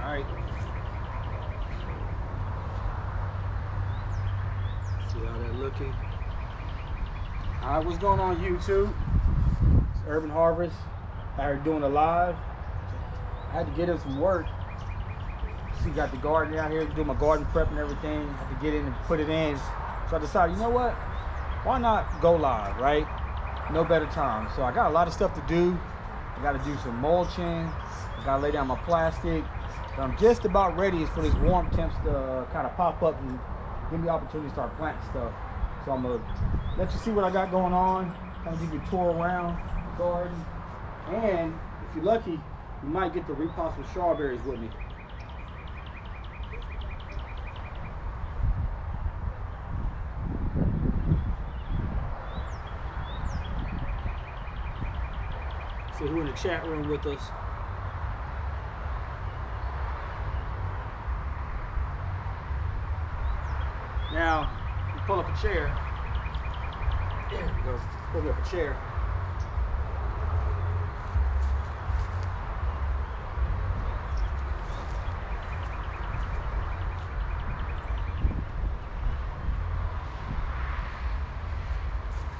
right. See how that looking. All right, what's going on YouTube? It's Urban Harvest. Out here doing a live. I had to get in some work. See, got the garden out here, do my garden prep and everything. I had to get in and put it in. So I decided, you know what? Why not go live, right? No better time. So I got a lot of stuff to do. I got to do some mulching. I got to lay down my plastic. So I'm just about ready for these warm temps to kind of pop up and give me the opportunity to start planting stuff. So I'm going to let you see what I got going on. Kind of give you a tour around the garden. And if you're lucky, you might get to repot some strawberries with me. See who in the chat room with us. Now, you pull up a chair. There we go. Pull up a chair.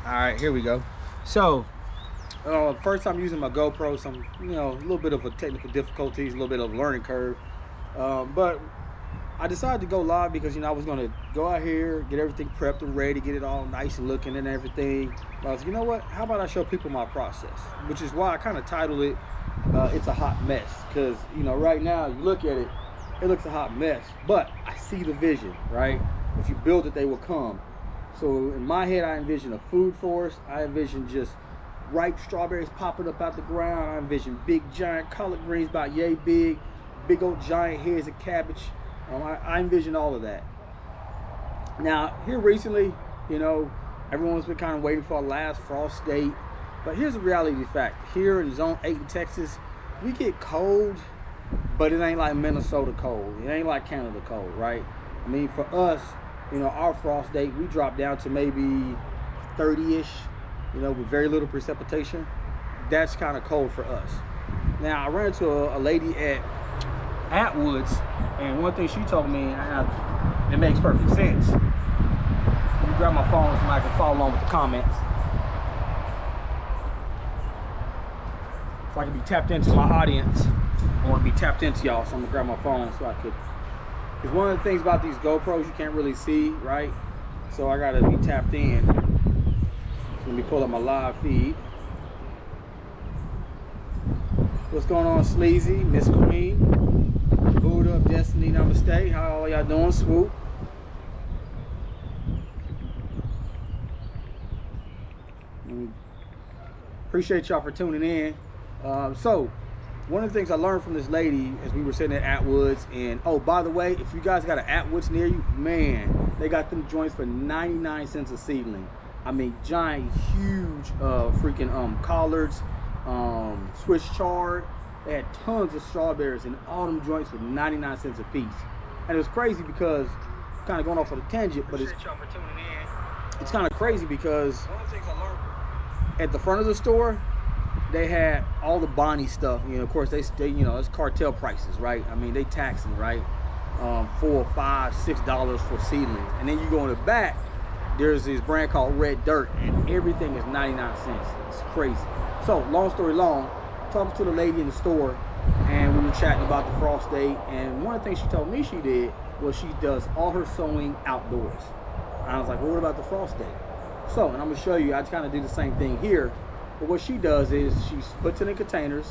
All right, here we go. So, first time using my GoPro, some, a little bit of a technical difficulties, a little bit of a learning curve. But I decided to go live because, I was gonna go out here, get everything prepped and ready, get it all nice and looking and everything. But I was like, you know what? How about I show people my process? Which is why I kind of titled it, It's a Hot Mess. Because, right now, you look at it, it looks a hot mess. But I see the vision, right? If you build it, they will come. So in my head, I envision a food forest. I envision just ripe strawberries popping up out the ground. I envision big, giant collard greens about yay big old giant heads of cabbage. I envision all of that. Now, here recently, everyone's been kind of waiting for our last frost date. But here's the reality fact. Here in Zone 8 in Texas, we get cold, but it ain't like Minnesota cold. It ain't like Canada cold, right? I mean, for us, our frost date, we drop down to maybe 30-ish, with very little precipitation. That's kind of cold for us. Now, I ran into a lady at Atwoods, and one thing she told me, and it makes perfect sense. Let me grab my phone so I can follow along with the comments. So I can be tapped into my audience. I want to be tapped into y'all, so I'm gonna grab my phone so I could. Because one of the things about these GoPros, you can't really see, right? So I gotta be tapped in. Let me pull up my live feed. What's going on, Sleazy, Miss Queen, Buddha of Destiny, Namaste? How all y'all doing, Swoop? Appreciate y'all for tuning in. So, one of the things I learned from this lady as we were sitting at Atwoods, and oh, by the way, if you guys got an Atwoods near you, man, they got them joints for 99 cents a seedling. I mean, giant, huge, freaking collards, Swiss chard. They had tons of strawberries, and all them joints for 99 cents a piece. And it was crazy because, kind of going off on a tangent, but it's kind of crazy because one of the things I learned at the front of the store, they had all the Bonnie stuff. Of course, they it's cartel prices, right? I mean, they taxing, right? $4, $5, $6 for seedlings. And then you go in the back, there's this brand called Red Dirt, and everything is 99 cents. It's crazy. So, long story long, talking to the lady in the store, and we were chatting about the frost date. And one of the things she told me she did was she does all her sowing outdoors. And I was like, well, what about the frost date? So, and I'm gonna show you, I kind of do the same thing here. But what she does is she puts it in containers,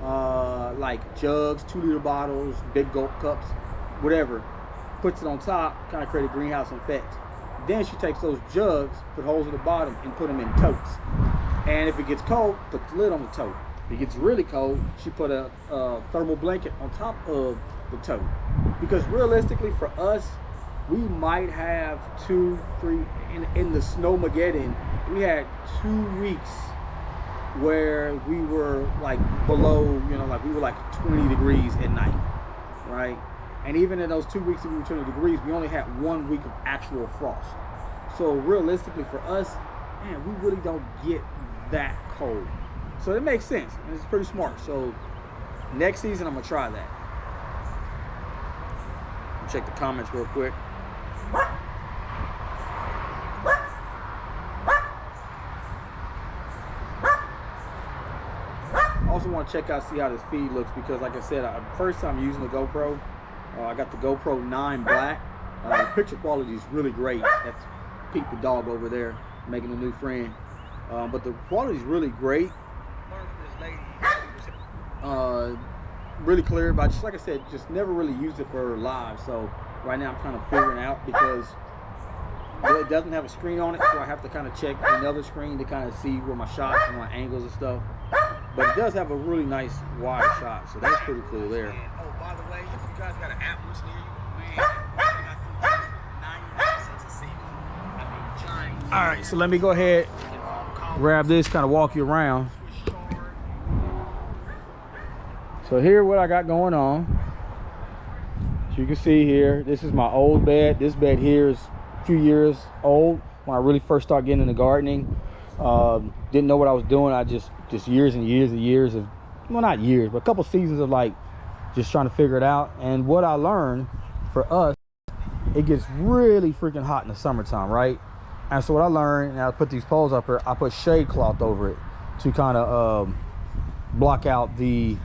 like jugs, 2-liter bottles, big gulp cups, whatever. Puts it on top, kind of create a greenhouse effect. Then she takes those jugs, put holes at the bottom, and put them in totes. And if it gets cold, put the lid on the tote. If it gets really cold, she put a thermal blanket on top of the tote. Because realistically, for us, we might have 2, 3, in the Snowmageddon, we had 2 weeks where we were like below, like we were like 20 degrees at night, right? And even in those 2 weeks that we were 20 degrees, we only had 1 week of actual frost. So realistically for us, man, we really don't get that cold. So it makes sense, and it's pretty smart. So next season, I'm gonna try that. Check the comments real quick. Also want to check out, see how this feed looks, because like I said, first time using the GoPro. I got the GoPro 9 Black. The picture quality is really great. That's Pete the dog over there making a new friend. But the quality is really great. Really clear, but just like I said, just never really used it for live. So right now I'm kind of figuring out, because it doesn't have a screen on it, so I have to kind of check another screen to kind of see where my shots and my angles and stuff. But it does have a really nice wide shot, so that's pretty cool there. And, oh, by the way, if you guys got an Atwood near you, man, all right, so let me go ahead, grab this, kind of walk you around. So here, what I got going on, as you can see here, this is my old bed. This bed here is a few years old when I really first started getting into gardening. Didn't know what I was doing. I just years and years and years of, well, not years, but a couple seasons of like just trying to figure it out. And what I learned, for us, it gets really freaking hot in the summertime, right? And so what I learned, and I put these poles up here, I put shade cloth over it to kind of block out the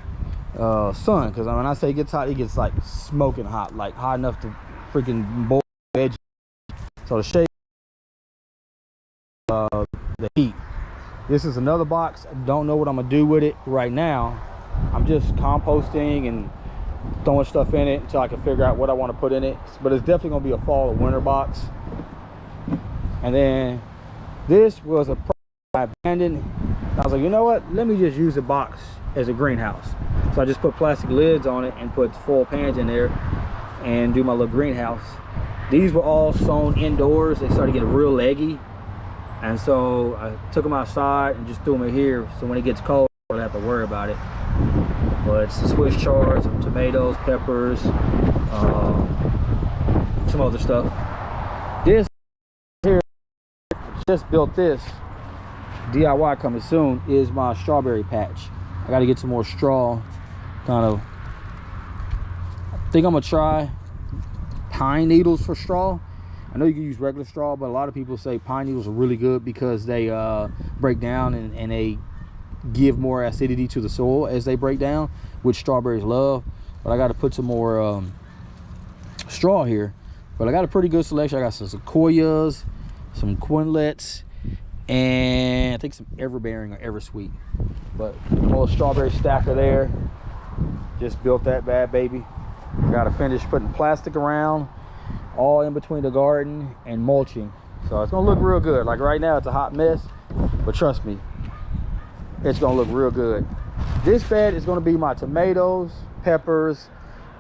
sun, because when I say it gets hot, it gets like smoking hot, like hot enough to freaking boil the edge. So the shade, the heat. This is another box. I don't know what I'm gonna do with it right now. I'm just composting and throwing stuff in it until I can figure out what I want to put in it. But it's definitely gonna be a fall or winter box. And then this was a project I abandoned. I was like, you know what? Let me just use the box as a greenhouse. So I just put plastic lids on it and put foil pans in there and do my little greenhouse. These were all sown indoors. They started getting real leggy. And so I took them outside and just threw them in here. So when it gets cold, I don't have to worry about it. But it's Swiss chard, some tomatoes, peppers, some other stuff. This here, just built this, DIY coming soon, is my strawberry patch. I got to get some more straw. Kind of, I think I'm gonna try pine needles for straw. I know you can use regular straw, but a lot of people say pine needles are really good because they break down and they give more acidity to the soil as they break down, which strawberries love. But I got to put some more straw here. But I got a pretty good selection. I got some sequoias, some quinlets, and I think some everbearing or eversweet. But a little strawberry stacker there. Just built that bad baby. Got to finish putting plastic around all in between the garden and mulching. So it's gonna look real good. Like right now it's a hot mess, but trust me, it's gonna look real good. This bed is gonna be my tomatoes, peppers,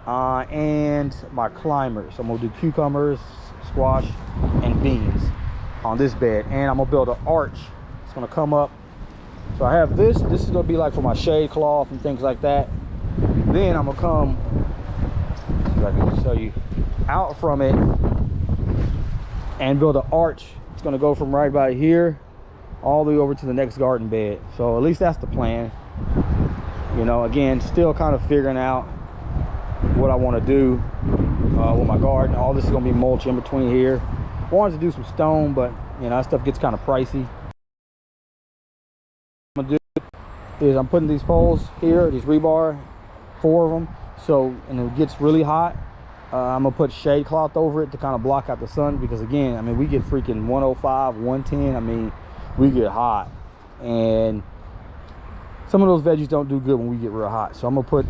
and my climbers. So I'm gonna do cucumbers, squash, and beans on this bed. And I'm gonna build an arch. It's gonna come up. So I have this. This is gonna be like for my shade cloth and things like that. Then I'm gonna come, so I can show you, out from it and build an arch. It's going to go from right about here all the way over to the next garden bed. So at least that's the plan. You know, again, still kind of figuring out what I want to do with my garden. All this is going to be mulch in between here. I wanted to do some stone, but you know, that stuff gets kind of pricey. What I'm going to do is I'm putting these poles here, these rebar, 4 of them. So, and it gets really hot, I'm gonna put shade cloth over it to kind of block out the sun, because again, I mean, we get freaking 105, 110. I mean, we get hot, and some of those veggies don't do good when we get real hot. So I'm gonna put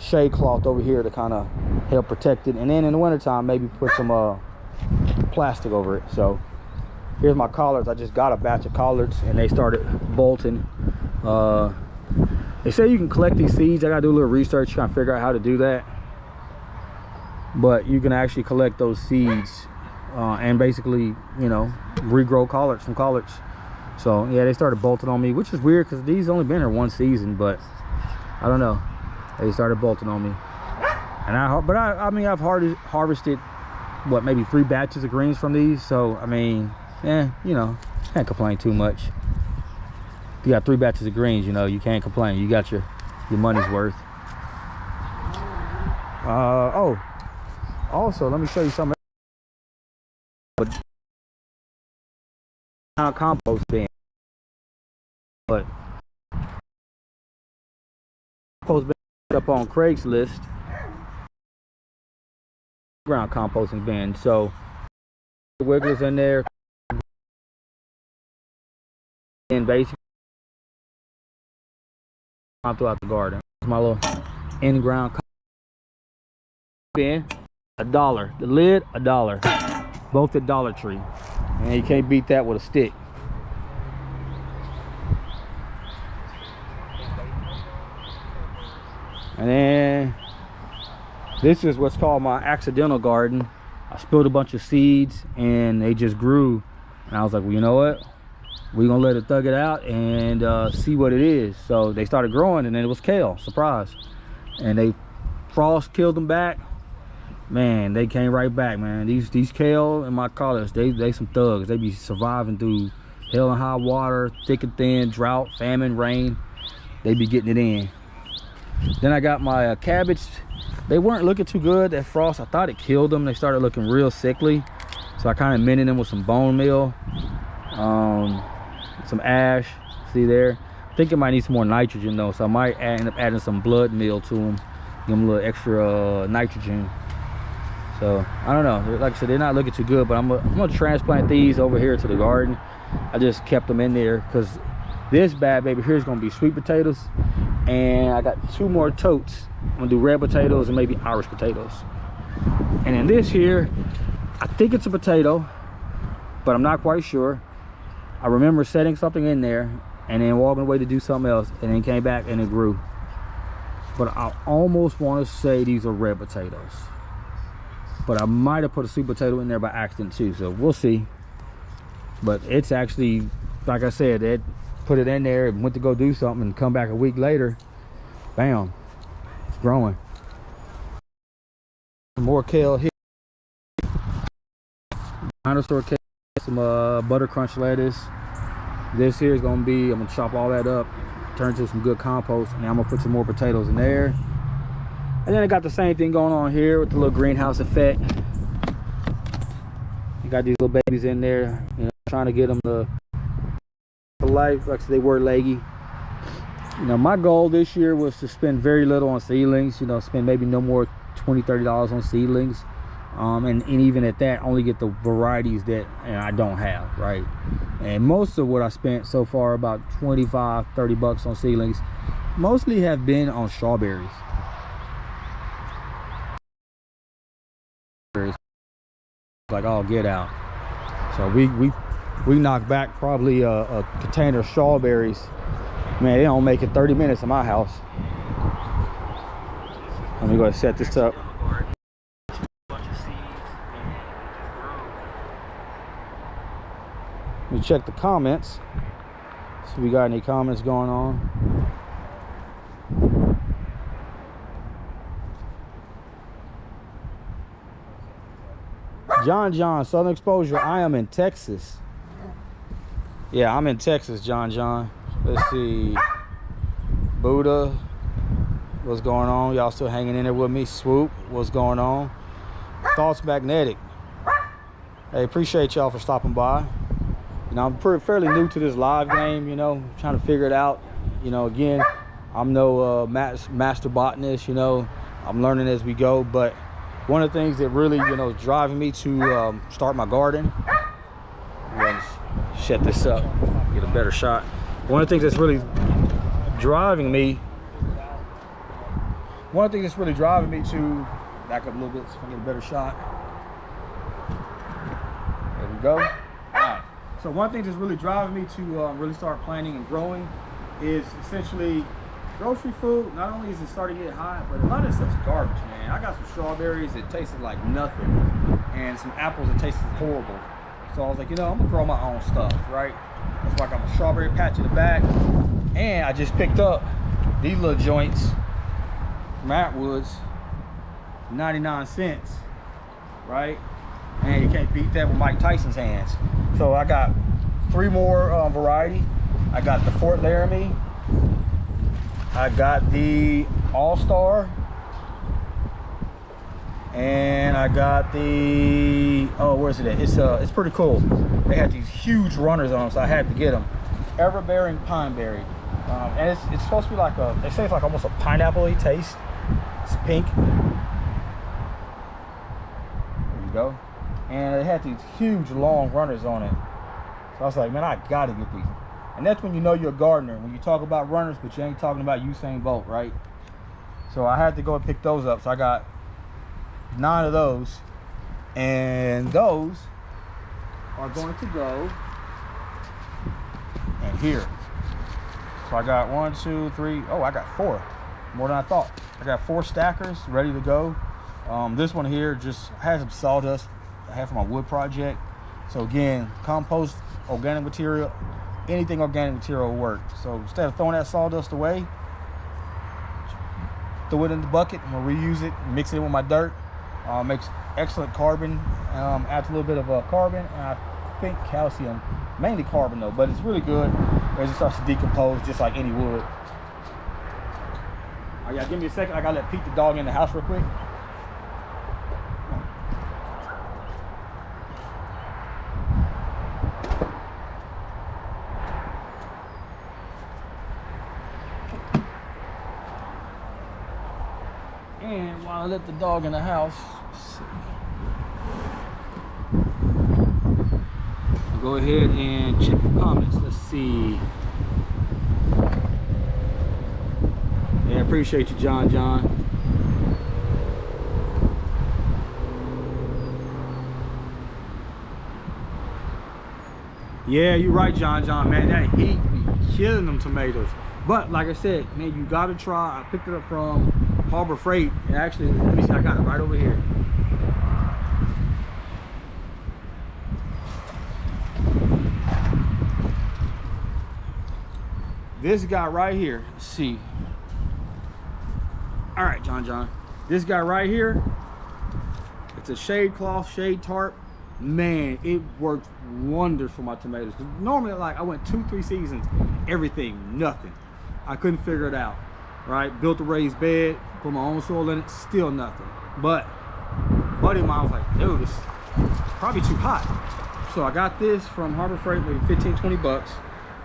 shade cloth over here to kind of help protect it, and then in the wintertime maybe put some plastic over it. So here's my collards. I just got a batch of collards and they started bolting. They say you can collect these seeds. I gotta do a little research, trying to figure out how to do that. But you can actually collect those seeds and basically, you know, regrow collards from collards. So yeah, they started bolting on me, which is weird because these only been here 1 season, but I don't know. They started bolting on me, and I mean, I've harvested what, maybe 3 batches of greens from these. So I mean, yeah, you know, can't complain too much. If you got 3 batches of greens, you know, you can't complain. You got your money's worth. Also, let me show you something. Kind of compost bin, but compost bin up on Craigslist. Ground composting bin. So the wigglers in there, and basically throughout the garden. My little in-ground bin, $1. The lid, $1. Both at Dollar Tree. And you can't beat that with a stick. And then this is what's called my accidental garden. I spilled a bunch of seeds and they just grew. And I was like, well, you know what? We're gonna let it thug it out and see what it is. So they started growing, and then it was kale, surprise. And frost killed them back. Man, they came right back, man. These kale in my college, they some thugs. They be surviving through hell and high water, thick and thin, drought, famine, rain. They be getting it in. Then I got my cabbage. They weren't looking too good. That frost, I thought it killed them. They started looking real sickly. So I kind of minted them with some bone meal, some ash. See there? I think it might need some more nitrogen though. So I might end up adding some blood meal to them. Give them a little extra nitrogen. So I don't know. Like I said, they're not looking too good, but I'm gonna transplant these over here to the garden. I just kept them in there because this bad baby here is gonna be sweet potatoes, and I got 2 more totes. I'm gonna do red potatoes and maybe Irish potatoes. And in this here, I think it's a potato, but I'm not quite sure. I remember setting something in there and then walking away to do something else, and then came back and it grew. But I almost want to say these are red potatoes, but I might have put a sweet potato in there by accident too, so we'll see. But it's actually, like I said, it put it in there and went to go do something and come back a week later, bam, it's growing. Some more kale here, behind the store kale, some butter crunch lettuce. This here is gonna be, I'm gonna chop all that up, turn to some good compost, and then I'm gonna put some more potatoes in there. And then I got the same thing going on here with the little greenhouse effect. You got these little babies in there, you know, trying to get them to life, like they were leggy. You know, my goal this year was to spend very little on seedlings. You know, spend maybe no more $20-30 on seedlings, and even at that, only get the varieties that I don't have, right? And most of what I spent so far, about $25-30 on seedlings, mostly have been on strawberries. Like, oh, get out. So we knocked back probably a container of strawberries. Man, they don't make it 30 minutes in my house. Let me go ahead and set this up. Let me check the comments. See if we got any comments going on. John, Southern Exposure. I am in Texas. Yeah, I'm in Texas, John. Let's see. Buddha, what's going on? Y'all still hanging in there with me? Swoop, what's going on? Thoughts Magnetic. Hey, appreciate y'all for stopping by. You know, I'm fairly new to this live game, you know, trying to figure it out. You know, again, I'm no master botanist, you know, I'm learning as we go, but one of the things that really, you know, is driving me to start my garden, I'm going to shut this up, get a better shot. One of the things that's really driving me, to back up a little bit so I can get a better shot. There we go. All right. So one thing that's really driving me to really start planting and growing is essentially grocery food. Not only is it starting to get hot, but a lot of this stuff's garbage, man. I got some strawberries that tasted like nothing, and some apples that tasted horrible. So I was like, you know, I'm gonna grow my own stuff, right? That's why I got my strawberry patch in the back, and I just picked up these little joints from Atwoods, 99 cents, right? And you can't beat that with Mike Tyson's hands. So I got 3 more variety. I got the Fort Laramie, I got the All-Star, and And I got the, oh, where's it at? It's pretty cool. They had these huge runners on them, so I had to get them. Everbearing Pineberry. And it's supposed to be like they say it's like almost a pineapple-y taste. It's pink. There you go. And it had these huge long runners on it. So I was like, man, I gotta get these. And that's when you know you're a gardener, when you talk about runners, but you ain't talking about Usain Bolt, right? So I had to go and pick those up. So I got 9 of those. And those are going to go in here. So I got 1, 2, 3. Oh, I got 4. More than I thought. I got 4 stackers ready to go. This one here just has some sawdust I have for my wood project. So again, compost, organic material, anything organic material will work. So instead of throwing that sawdust away, throw it in the bucket. I'm gonna reuse it, mix it in with my dirt. Makes excellent carbon. Adds a little bit of carbon and I think calcium, mainly carbon though, but it's really good as it starts to decompose just like any wood. Oh yeah, give me a second. I gotta let Pete the dog in the house real quick. And while I let the dog in the house, let's see. I'll go ahead and check the comments. Let's see. Yeah, appreciate you, John. Yeah, you're right, John. Man, that heat be killing them tomatoes. But like I said, man, you gotta try. I picked it up from Harbor Freight. And actually, let me see, I got it right over here. This guy right here, let's see. All right, John. This guy right here, it's a shade cloth, shade tarp. Man, it worked wonders for my tomatoes. Normally, like, I went 2-3 seasons, everything, nothing. I couldn't figure it out, right? Built a raised bed, put my own soil in it, still nothing. But buddy of mine was like, dude, it's probably too hot. So I got this from Harbor Freight, maybe 15-20 bucks.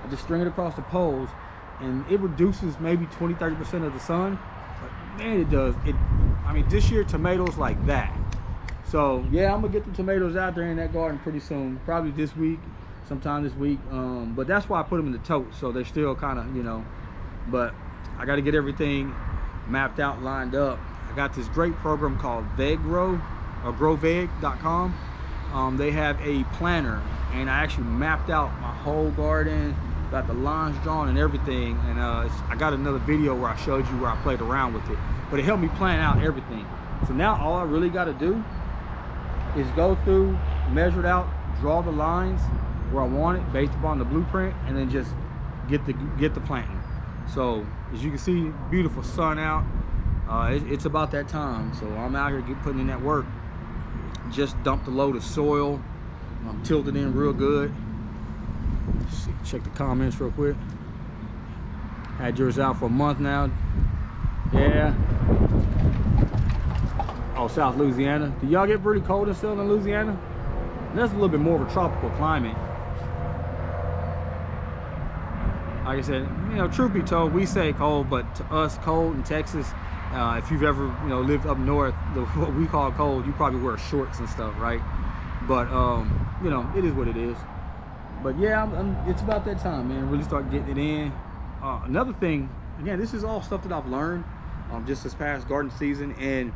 I just string it across the poles, and it reduces maybe 20-30% of the sun. But man, it does. I mean, this year tomatoes like that. So yeah, I'm gonna get the tomatoes out there in that garden pretty soon, probably this week, sometime this week. But that's why I put them in the tote, so they're still kind of, you know. But I got to get everything mapped out, lined up. I got this great program called VegGrow, or growveg.com. They have a planner, and I actually mapped out my whole garden, got the lines drawn and everything. And I got another video where I showed you where I played around with it, but it helped me plan out everything. So now all I really got to do is go through, measure it out, draw the lines where I want it based upon the blueprint, and then just get the planting. So as you can see, beautiful sun out. It's about that time, so I'm out here putting in that work. Just dumped a load of soil. I'm tilted in real good. Let's see, check the comments real quick. Had yours out for a month now. Yeah. Oh, South Louisiana. Do y'all get pretty cold and still in Louisiana? That's a little bit more of a tropical climate. Like I said, you know, truth be told, we say cold, but to us, cold in Texas, if you've ever, you know, lived up north, what we call cold, you probably wear shorts and stuff, right? But, you know, it is what it is. But yeah, it's about that time, man. Really start getting it in. Another thing, again, this is all stuff that I've learned just this past garden season. And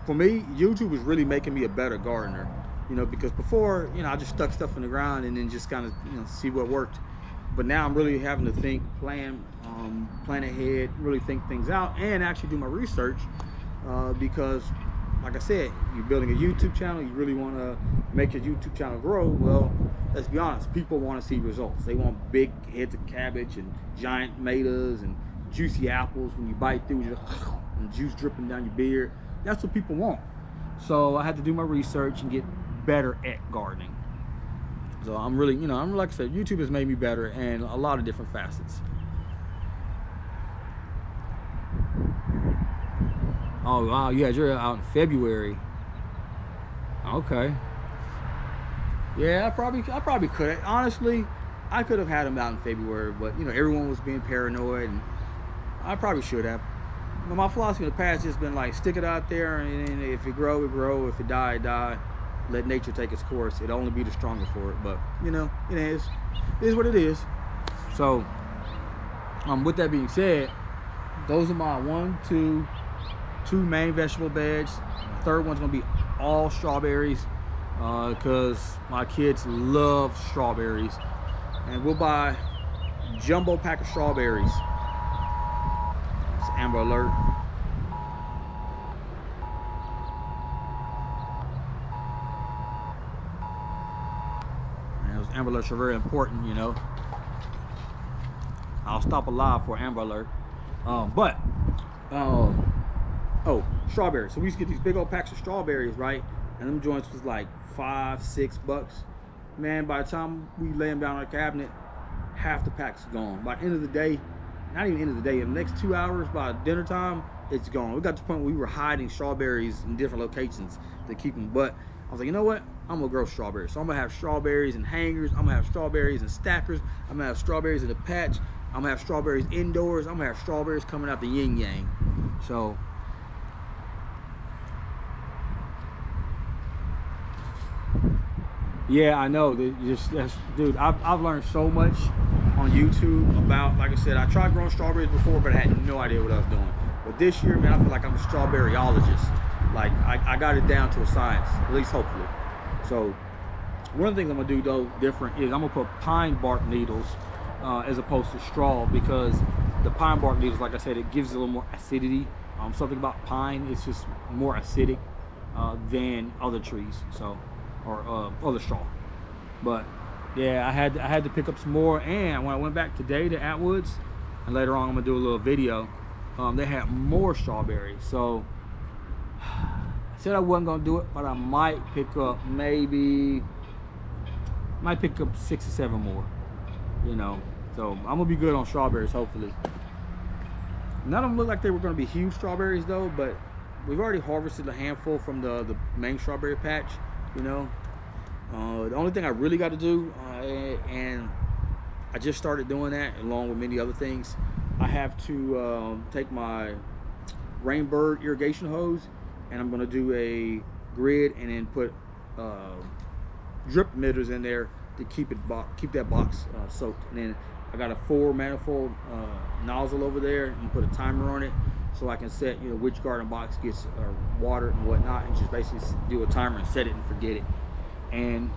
for me, YouTube is really making me a better gardener, you know, because before, you know, I just stuck stuff in the ground and then just kind of, you know, see what worked. But now I'm really having to think, plan ahead, really think things out, and actually do my research because, like I said, you're building a YouTube channel, you really want to make your YouTube channel grow. Well, let's be honest, people want to see results. They want big heads of cabbage and giant tomatoes and juicy apples when you bite through, and juice dripping down your beard. That's what people want. So I had to do my research and get better at gardening. So I'm really, you know, like I said, YouTube has made me better in a lot of different facets. Oh wow, yeah, you're out in February. Okay. Yeah, I probably could have. Honestly, I could have had them out in February, but you know, everyone was being paranoid, and I probably should have. But my philosophy in the past has been like, stick it out there, and if it grow, it grow. If it die, it die. Let nature take its course. It'll only be the stronger for it. But you know, it is what it is. So, with that being said, those are my two main vegetable beds. The third one's gonna be all strawberries, because my kids love strawberries, and we'll buy jumbo pack of strawberries. It's Amber Alert. And those Amber Alerts are very important, you know. I'll stop a live for Amber Alert. Oh, strawberries. So we used to get these big old packs of strawberries, right? And them joints was like $5-6. Man, by the time we lay them down on the cabinet, half the pack's gone. By the end of the day, not even the end of the day, in the next 2 hours, by dinner time, it's gone. We got to the point where we were hiding strawberries in different locations to keep them. But I was like, you know what? I'm gonna grow strawberries. So I'm gonna have strawberries in hangers. I'm gonna have strawberries in stackers. I'm gonna have strawberries in the patch. I'm gonna have strawberries indoors. I'm gonna have strawberries coming out the yin yang. So yeah, I know. Dude, I've learned so much on YouTube about, like I said, I tried growing strawberries before, but I had no idea what I was doing. But this year, man, I feel like I'm a strawberryologist. Like, I got it down to a science, at least hopefully. So, one of the things I'm gonna do though different is I'm gonna put pine bark needles as opposed to straw, because the pine bark needles, like I said, it gives it a little more acidity. Something about pine, it's just more acidic than other trees. So, or other straw. But yeah, I had to pick up some more. And when I went back today to Atwoods, and later on I'm gonna do a little video, they had more strawberries. So I said I wasn't gonna do it, but I might pick up 6 or 7 more, you know. So I'm gonna be good on strawberries, hopefully. None of them look like they were gonna be huge strawberries though, but we've already harvested a handful from the main strawberry patch, you know. The only thing I really got to do, and I just started doing that along with many other things, I have to take my Rainbird irrigation hose, and I'm going to do a grid and then put drip emitters in there to keep that box soaked. And then I got a 4 manifold nozzle over there, and put a timer on it so I can set, you know, which garden box gets water and whatnot, and just basically do a timer and set it and forget it. And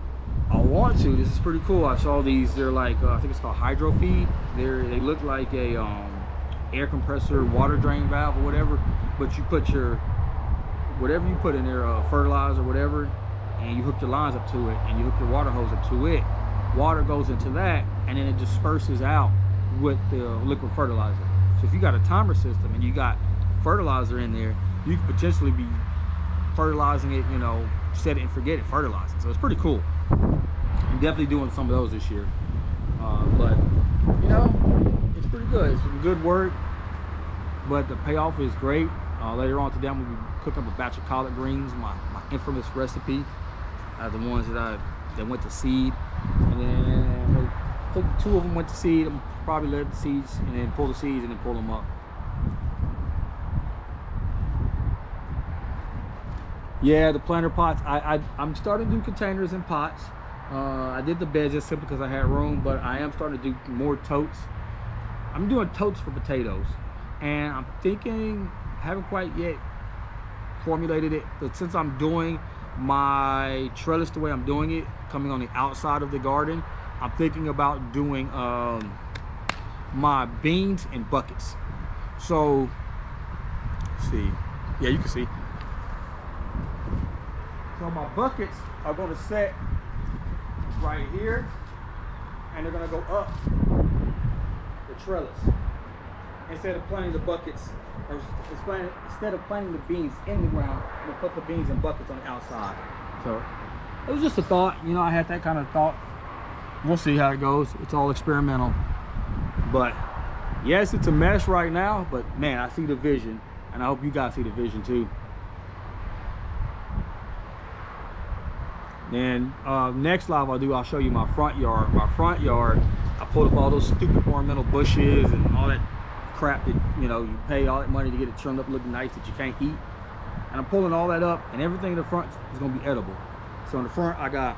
I want to, this is pretty cool. I saw these, they're like, I think it's called hydro feed. They look like a air compressor water drain valve or whatever, but you put whatever you put in there, fertilizer or whatever, and you hook your lines up to it, and you hook your water hose up to it. Water goes into that, and then it disperses out with the liquid fertilizer. So if you got a timer system and you got fertilizer in there, you could potentially be fertilizing it, you know, set it and forget it fertilizing. So it's pretty cool. I'm definitely doing some of those this year. But you know, it's pretty good. It's some good work, but the payoff is great. Later on today, I'm gonna be cooking up a batch of collard greens, my infamous recipe. The ones that went to seed, and then I think 2 of them went to seed. I'm probably let the seeds and then pull the seeds and then pull them up. Yeah, the planter pots. I'm starting to do containers and pots. I did the beds just simply because I had room, but I am starting to do more totes. I'm doing totes for potatoes, and I'm thinking, haven't quite yet formulated it, but since I'm doing my trellis the way I'm doing it, coming on the outside of the garden, I'm thinking about doing my beans in buckets. So, let's see. Yeah, you can see. So my buckets are going to set right here, and they're going to go up the trellis. Instead of planting the buckets, or instead of planting the beans in the ground, I'm going to put the beans in buckets on the outside. So it was just a thought, you know, I had that kind of thought. We'll see how it goes. It's all experimental. But yes, it's a mess right now, but man, I see the vision, and I hope you guys see the vision too. Then next live I'll show you my front yard. My front yard, I pulled up all those stupid ornamental bushes and all that crap that, you know, you pay all that money to get it trimmed up looking nice that you can't eat. And I'm pulling all that up, and everything in the front is gonna be edible. So in the front I got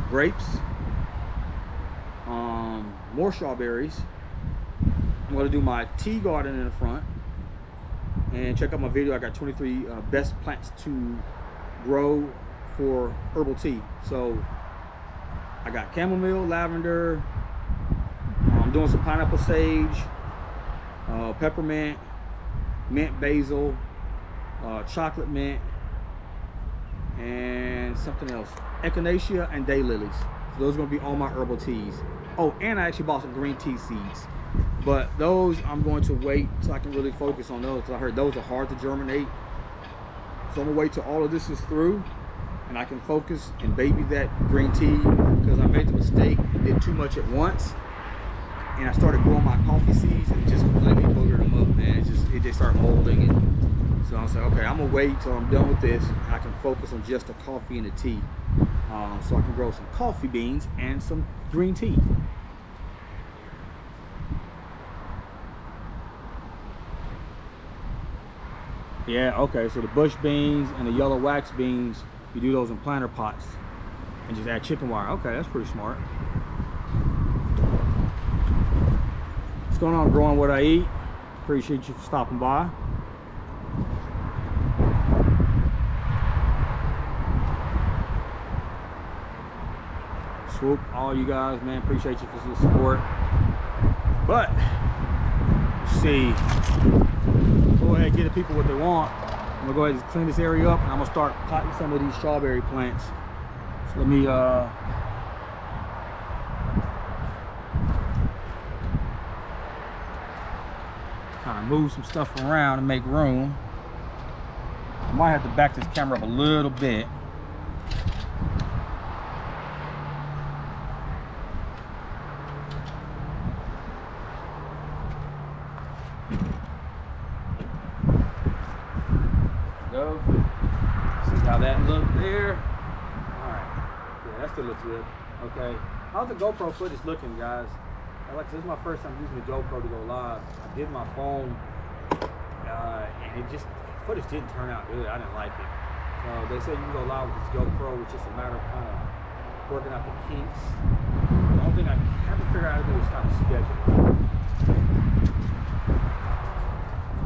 grapes, more strawberries. I'm gonna do my tea garden in the front. And check out my video. I got 23 best plants to grow for herbal tea. So I got chamomile, lavender, I'm doing some pineapple sage, peppermint, mint basil, chocolate mint, and something else, echinacea and daylilies. So those are going to be all my herbal teas. Oh, and I actually bought some green tea seeds, but those I'm going to wait so I can really focus on those, because I heard those are hard to germinate. So I'm gonna wait till all of this is through and I can focus and baby that green tea, because I made the mistake and did too much at once, and I started growing my coffee seeds and it just completely boogered them up, man. It just started molding. And so I was like, okay, I'm gonna wait till I'm done with this and I can focus on just the coffee and the tea, so I can grow some coffee beans and some green tea. Yeah, okay, so the bush beans and the yellow wax beans, you do those in planter pots and just add chicken wire. Okay, that's pretty smart. What's going on, Growing What I Eat? Appreciate you for stopping by. Swoop, all you guys, man, appreciate you for the support. But let's see, go ahead and get the people what they want. I'm gonna go ahead and clean this area up, and I'm gonna start potting some of these strawberry plants. So let me kind of move some stuff around and make room. I might have to back this camera up a little bit. Go. See how that looked there. All right. Yeah, that still looks good. Okay. How's the GoPro footage looking, guys? Like, this is my first time using the GoPro to go live. I did my phone, and it just, footage didn't turn out good. I didn't like it. They say you can go live with this GoPro, which is a matter of kind of working out the kinks. The only thing I haven't figured out how to do is kind of schedule.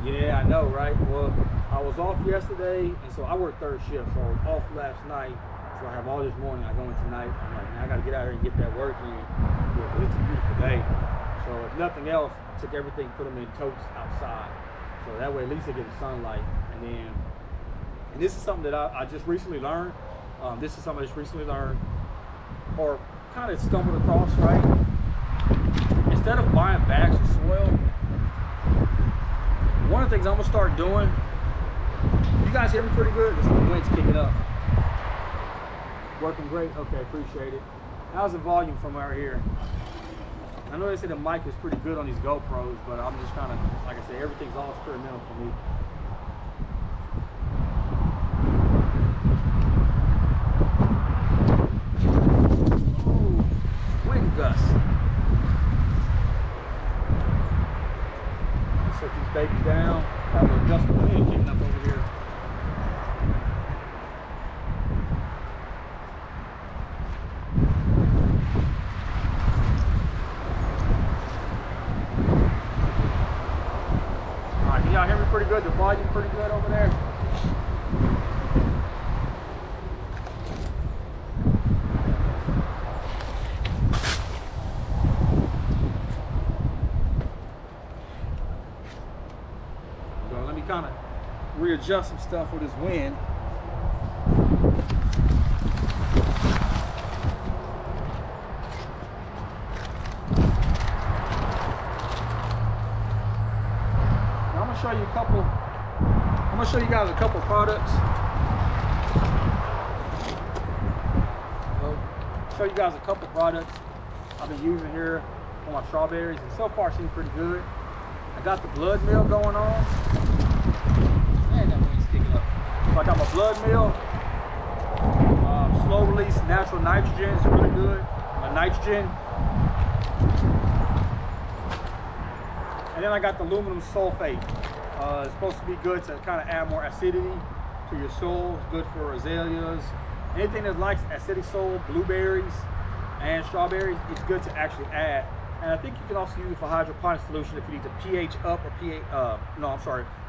Yeah, I know, right? Well, I was off yesterday, and so I worked third shift, so I was off last night. So I have all this morning. I go in tonight. I'm like, man, I got to get out here and get that work in. Yeah, it's a beautiful day. So if nothing else, I took everything, put them in totes outside. So that way, at least they get the sunlight. And this is something that I just recently learned. This is something I just recently learned, or kind of stumbled across, right? Instead of buying bags of soil, one of the things I'm gonna start doing, you guys hear me pretty good? The wind's kicking up. Working great? Okay, appreciate it. How's the volume from out here? I know they say the mic is pretty good on these GoPros, but I'm just kind of, like I said, everything's all experimental for me. Ooh, wind gusts. Let's set these babies down. Got a little gust of wind kicking up over here. Y'all hear me pretty good? The volume pretty good over there? So let me kind of readjust some stuff with this wind. Show you a couple. I'm gonna show you guys a couple products. Show you guys a couple products I've been using here for my strawberries, and so far seems pretty good. I got the blood meal going on. Man, that wind's sticking up. So I got my blood meal. slow release natural nitrogen is really good. Nitrogen. And then I got the aluminum sulfate. It's supposed to be good to kind of add more acidity to your soil. It's good for azaleas. Anything that likes acidic soil, blueberries and strawberries, it's good to actually add. And I think you can also use it for hydroponic solution if you need to pH up or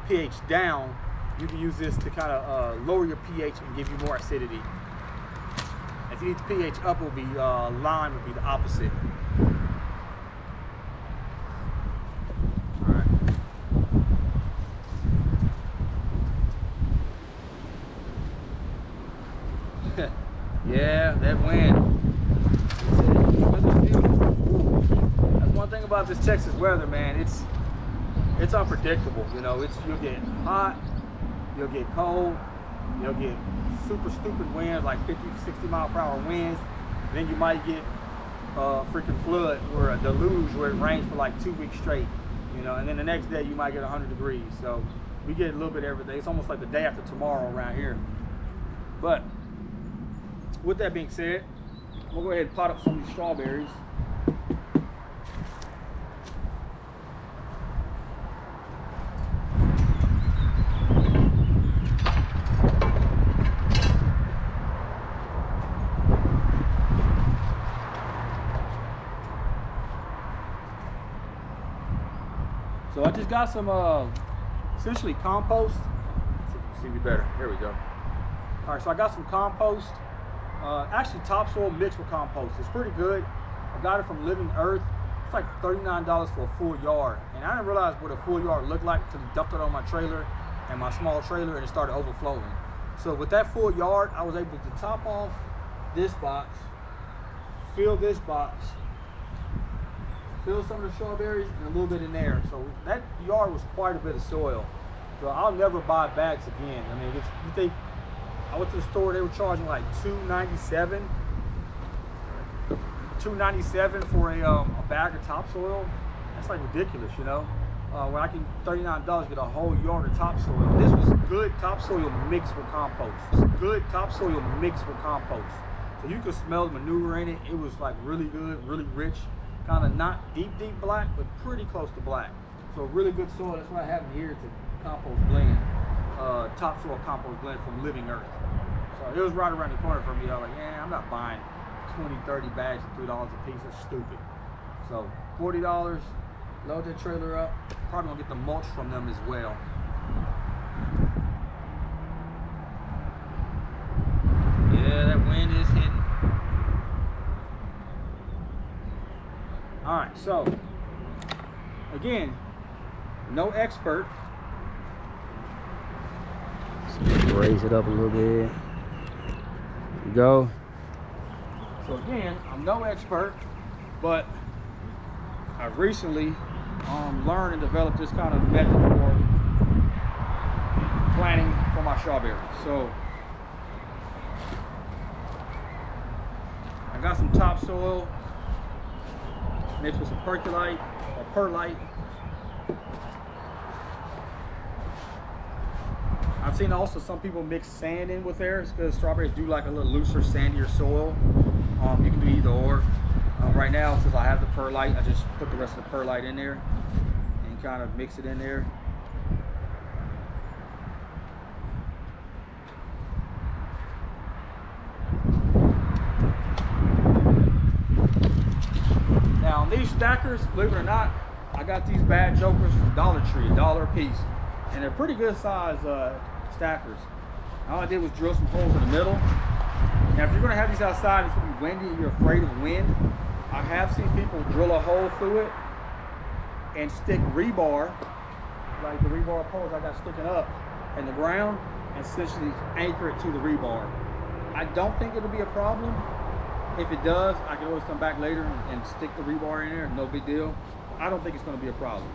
pH down. You can use this to kind of lower your pH and give you more acidity. If you need to pH up, it will be lime would be the opposite. All right. Yeah, that wind. That's one thing about this Texas weather, man. It's unpredictable. You know, you'll get hot, you'll get cold, you'll get super stupid winds like 50, 60 mile per hour winds. Then you might get a freaking flood or a deluge where it rains for like 2 weeks straight. You know, and then the next day you might get 100 degrees. So we get a little bit every day. It's almost like the day after tomorrow around here. But with that being said, we'll go ahead and pot up some of these strawberries. So I just got some essentially compost. Let's see if you can see me better. There we go. All right, so I got some compost. Actually topsoil mixed with compost. It's pretty good. I got it from Living Earth. It's like $39 for a full yard. And I didn't realize what a full yard looked like until I dumped it on my trailer and my small trailer and it started overflowing. So with that full yard, I was able to top off this box, fill this box, fill some of the strawberries and a little bit in there. So that yard was quite a bit of soil. So I'll never buy bags again. I mean, you think, I went to the store, they were charging like $2.97 for a bag of topsoil. That's like ridiculous, you know? When I can $39 get a whole yard of topsoil. This was good topsoil mixed with compost. Good topsoil mixed with compost. So you could smell the manure in it. It was like really good, really rich. Kind of not deep black, but pretty close to black. So really good soil. That's what I have in here. It's a compost blend, topsoil compost blend from Living Earth. So it was right around the corner from me. I was like, yeah, I'm not buying 20, 30 bags at $3 a piece. That's stupid. So $40, load that trailer up. Probably gonna get the mulch from them as well. Yeah, that wind is hitting. All right, so again, no expert. Let's raise it up a little bit. There we go. So again, I'm no expert, but I recently learned and developed this kind of method for planting for my strawberries. So I got some topsoil mixed with some percolite or perlite. I've seen also some people mix sand in with theirs because strawberries do like a little looser, sandier soil. You can do either or. Right now, since I have the perlite, I just put the rest of the perlite in there and kind of mix it in there. Now on these stackers, believe it or not, I got these bad jokers from Dollar Tree, $1 a piece. And they're pretty good size stackers. All I did was drill some holes in the middle. Now if you're gonna have these outside, it's gonna be windy and you're afraid of wind, I have seen people drill a hole through it and stick rebar, like the rebar poles I got sticking up in the ground, and essentially anchor it to the rebar. I don't think it'll be a problem. If it does, I can always come back later and stick the rebar in there, no big deal. I don't think it's gonna be a problem.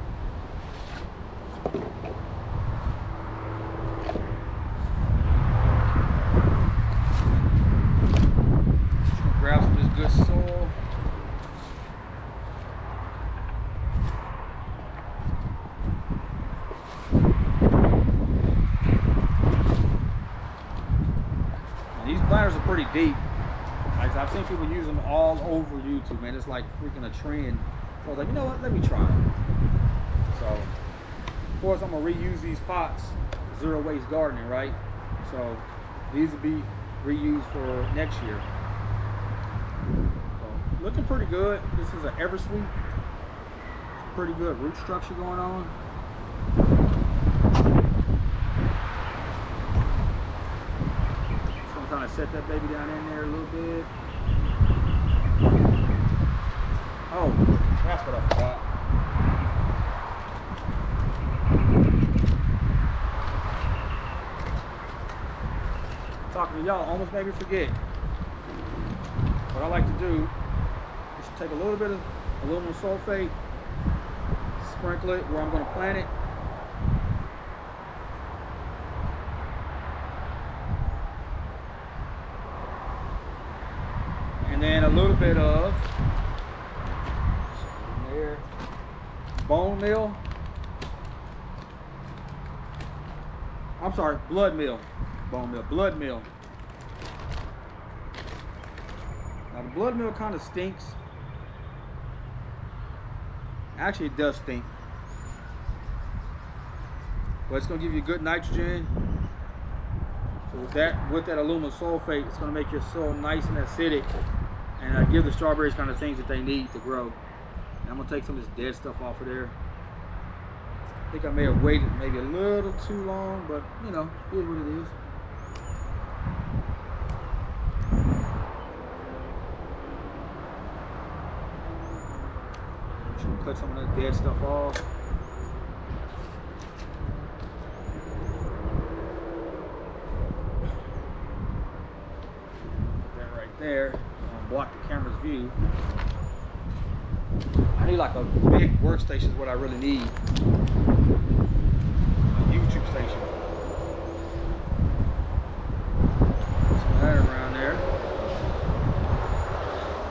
Grab some of this good soil. These planters are pretty deep. Like I've seen people use them all over YouTube, man. It's like freaking a trend. So I was like, you know what? Let me try it. So, of course, I'm gonna reuse these pots. Zero waste gardening, right? So these will be reused for next year. So, looking pretty good. This is an Eversweet. Pretty good root structure going on. Just gonna kind of set that baby down in there a little bit. Oh, that's what I forgot. Talking to y'all almost made me forget. What I like to do is take a little bit of aluminum sulfate, sprinkle it where I'm going to plant it. And then a little bit of there, bone meal. I'm sorry, blood meal. Bone meal, blood meal. Now the blood meal kind of stinks. Actually, it does stink. But it's gonna give you good nitrogen. So with that aluminum sulfate, it's gonna make your soil nice and acidic, and give the strawberries kind of things that they need to grow. And I'm gonna take some of this dead stuff off of there. I think I may have waited maybe a little too long, but you know, it is what it is. Cut some of that dead stuff off. Put that right there. Block the camera's view. I need like a big workstation is what I really need. A YouTube station. Put some of that around there.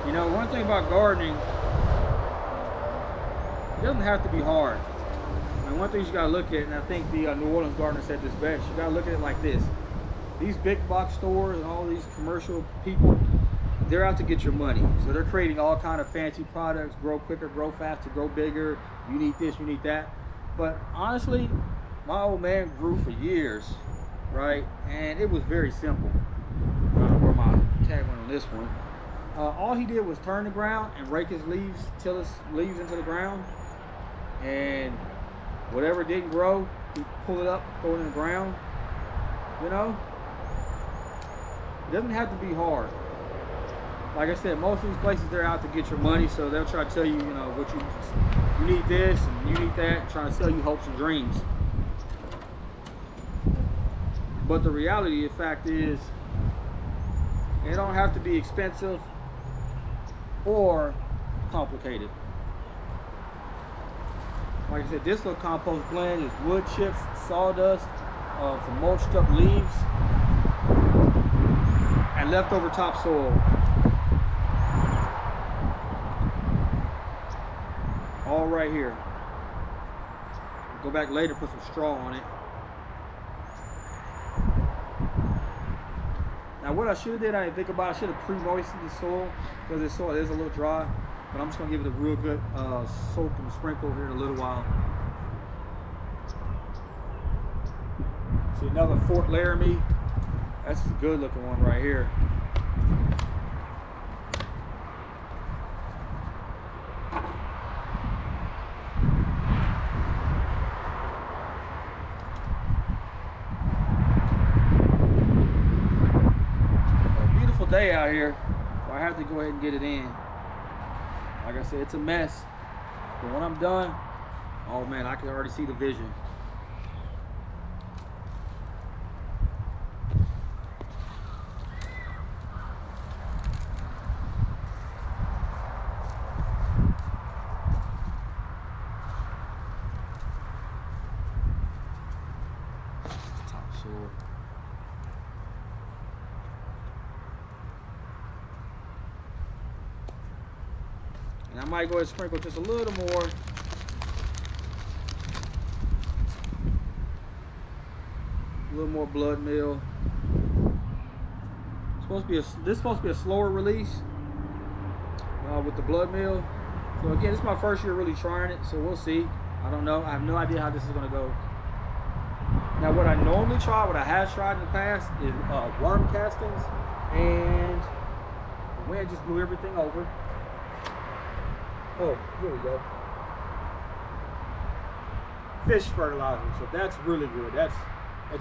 You know, one thing about gardening, it doesn't have to be hard. I mean, one thing you gotta look at, and I think the New Orleans gardener said this best, you gotta look at it like this. These big box stores and all these commercial people, they're out to get your money. So they're creating all kind of fancy products, grow quicker, grow faster, grow bigger. You need this, you need that. But honestly, my old man grew for years, right? And it was very simple. I don't know where my tag went on this one. All he did was turn the ground and rake his leaves, till his leaves into the ground. And whatever didn't grow, he pull it up, throw it in the ground. You know, it doesn't have to be hard. Like I said, most of these places, they're out to get your money, so they'll try to tell you, you know, what you need this and you need that, trying to sell you hopes and dreams. But the reality, the fact is, it don't have to be expensive or complicated. Like I said, this little compost blend is wood chips, sawdust, some mulched up leaves, and leftover topsoil. All right here. Go back later, put some straw on it. Now what I should have did, I didn't think about, I should have pre-moistened the soil, because this soil is a little dry. But I'm just gonna give it a real good soak and sprinkle here in a little while. See another Fort Laramie. That's a good looking one right here. A beautiful day out here, so I have to go ahead and get it in. Like I said, it's a mess, but when I'm done, oh man, I can already see the vision. Topsoil. And I might go ahead and sprinkle just a little more. A little more blood meal. That's This is supposed to be a slower release with the blood meal. So again, this is my first year really trying it, so we'll see. I don't know. I have no idea how this is gonna go. Now, what I normally try, what I have tried in the past, is worm castings, and the wind just blew everything over. Oh, here we go. Fish fertilizer, so that's really good. That's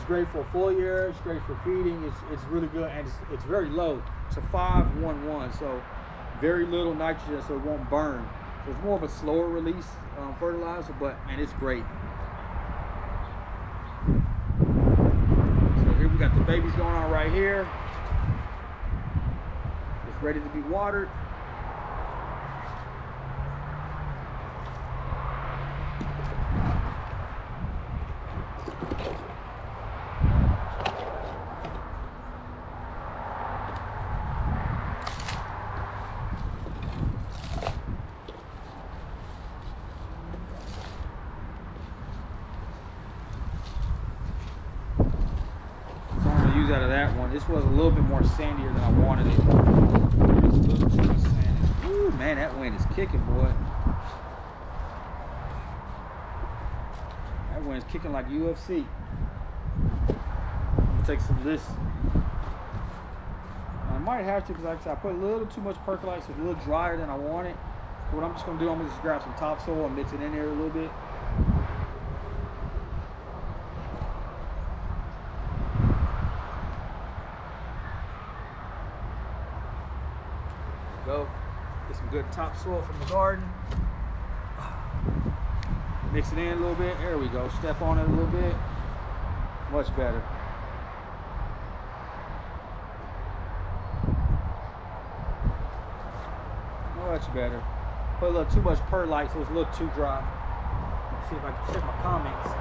great for foliar. It's great for feeding. It's really good, and it's very low. It's a 511, so very little nitrogen, so it won't burn. So it's more of a slower release fertilizer, but man, it's great. So here we got the babies going on right here. It's ready to be watered. Out of that one. This was a little bit more sandier than I wanted it. It's a little too much sand. Ooh, man, that wind is kicking, boy. That wind is kicking like UFC. I'm gonna take some of this. I might have to, because like I said, I put a little too much percolate, so it's a little drier than I wanted. But what I'm just gonna do, I'm gonna just grab some topsoil and mix it in there a little bit. Go get some good topsoil from the garden, mix it in a little bit. There we go. Step on it a little bit. Much better. Much better. Put a little too much perlite, so it's a little too dry. Let's see if I can check my comments.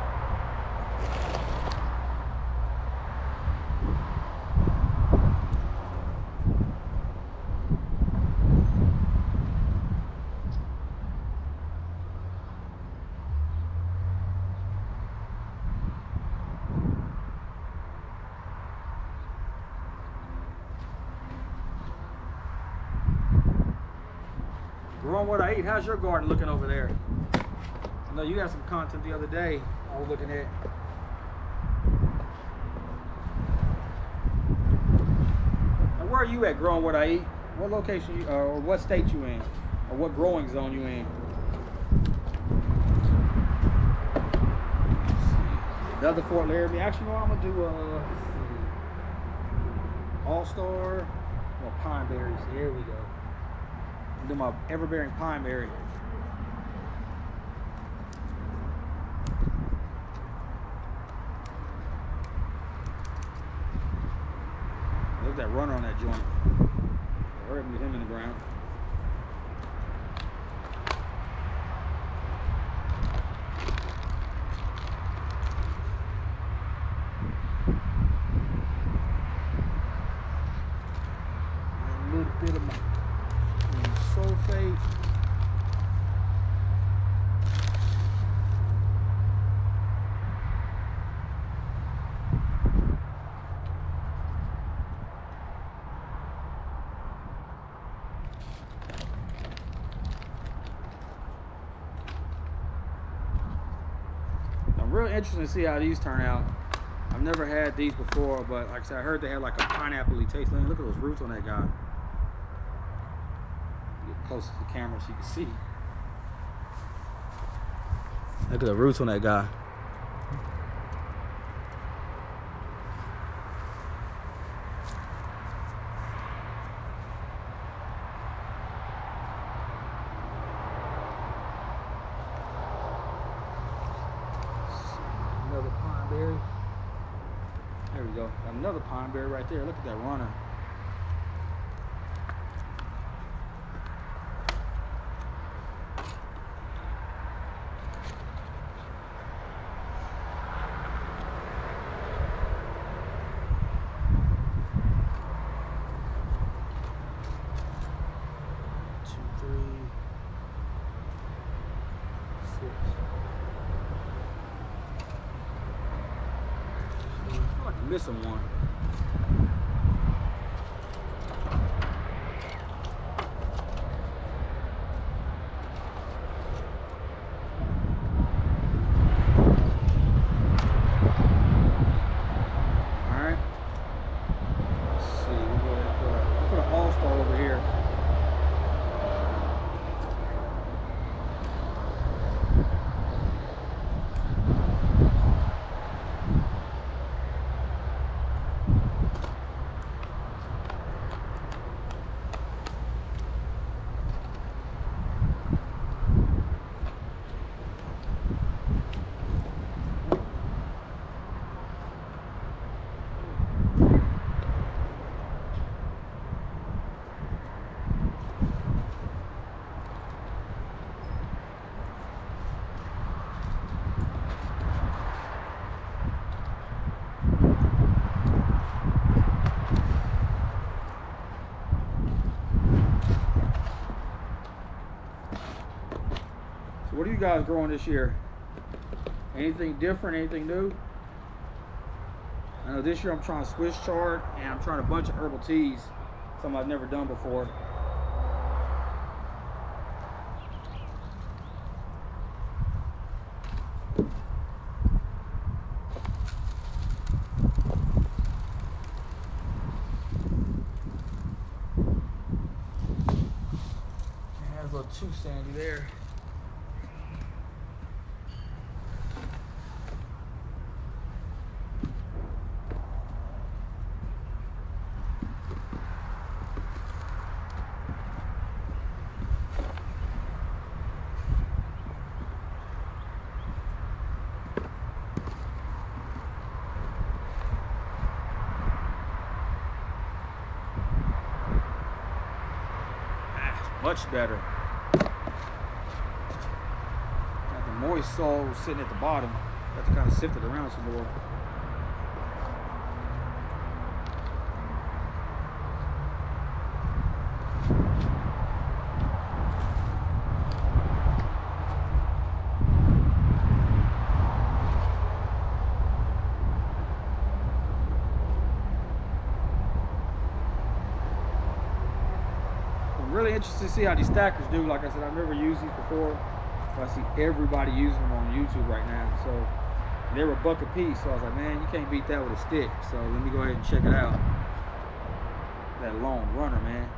Growing What I Eat, how's your garden looking over there? I know you got some content the other day I was looking at. Now, where are you at, Growing What I Eat? What location, or what state you in? Or what growing zone you in? Another Fort Laramie. Actually, no, I'm going to do All-Star or Pine Berries. Here we go. Do my ever-bearing pine berry. Look at that runner on that joint. Hurry up and get him in the ground. A little bit of my sulfate. I'm real interested to see how these turn out. I've never had these before, but like I said, I heard they had like a pineapple-y taste. Look at those roots on that guy. Close to the camera so you can see. Look at the roots on that guy. Another pine berry. There we go. Another pine berry right there. Look at that runner. Missing one. All Star over here. What are you guys growing this year? Anything different? Anything new? I know this year I'm trying Swiss chard and I'm trying a bunch of herbal teas, something I've never done before. That's a little too sandy there. Much better. Got the moist soil sitting at the bottom. Got to kind of sift it around some more. Really interested to see how these stackers do. Like I said, I've never used these before, but I see everybody using them on YouTube right now. So they were $1 a piece, so I was like, man, you can't beat that with a stick. So let me go ahead and check it out. That long runner, man.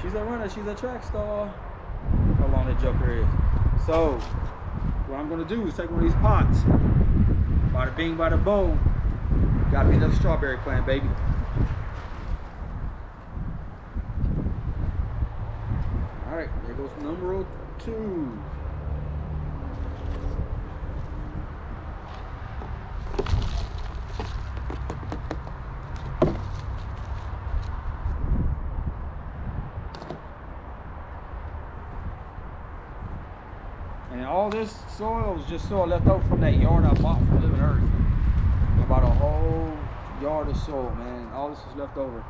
She's a runner, she's a track star. How long that joker is. So what I'm gonna do is take one of these pots, bada bing, bada boom. Got me another strawberry plant, baby. Alright, there goes number 2. And all this soil was just soil left over from that yard I bought from Living Earth. About a whole yard of soil, man. All this was left over.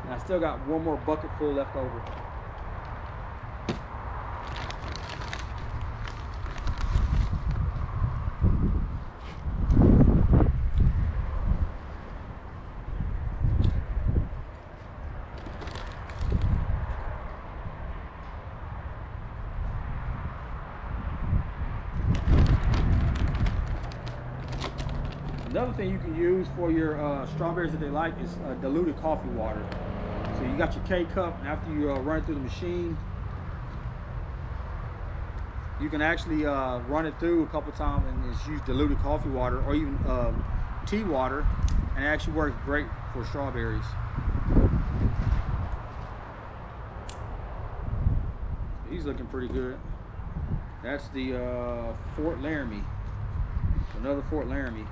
And I still got one more bucket full left over. Another thing you can use for your strawberries that they like is diluted coffee water. So you got your K-cup, and after you run it through the machine, you can actually run it through a couple times and just use diluted coffee water or even tea water, and it actually works great for strawberries. He's looking pretty good. That's the Fort Laramie. Another Fort Laramie.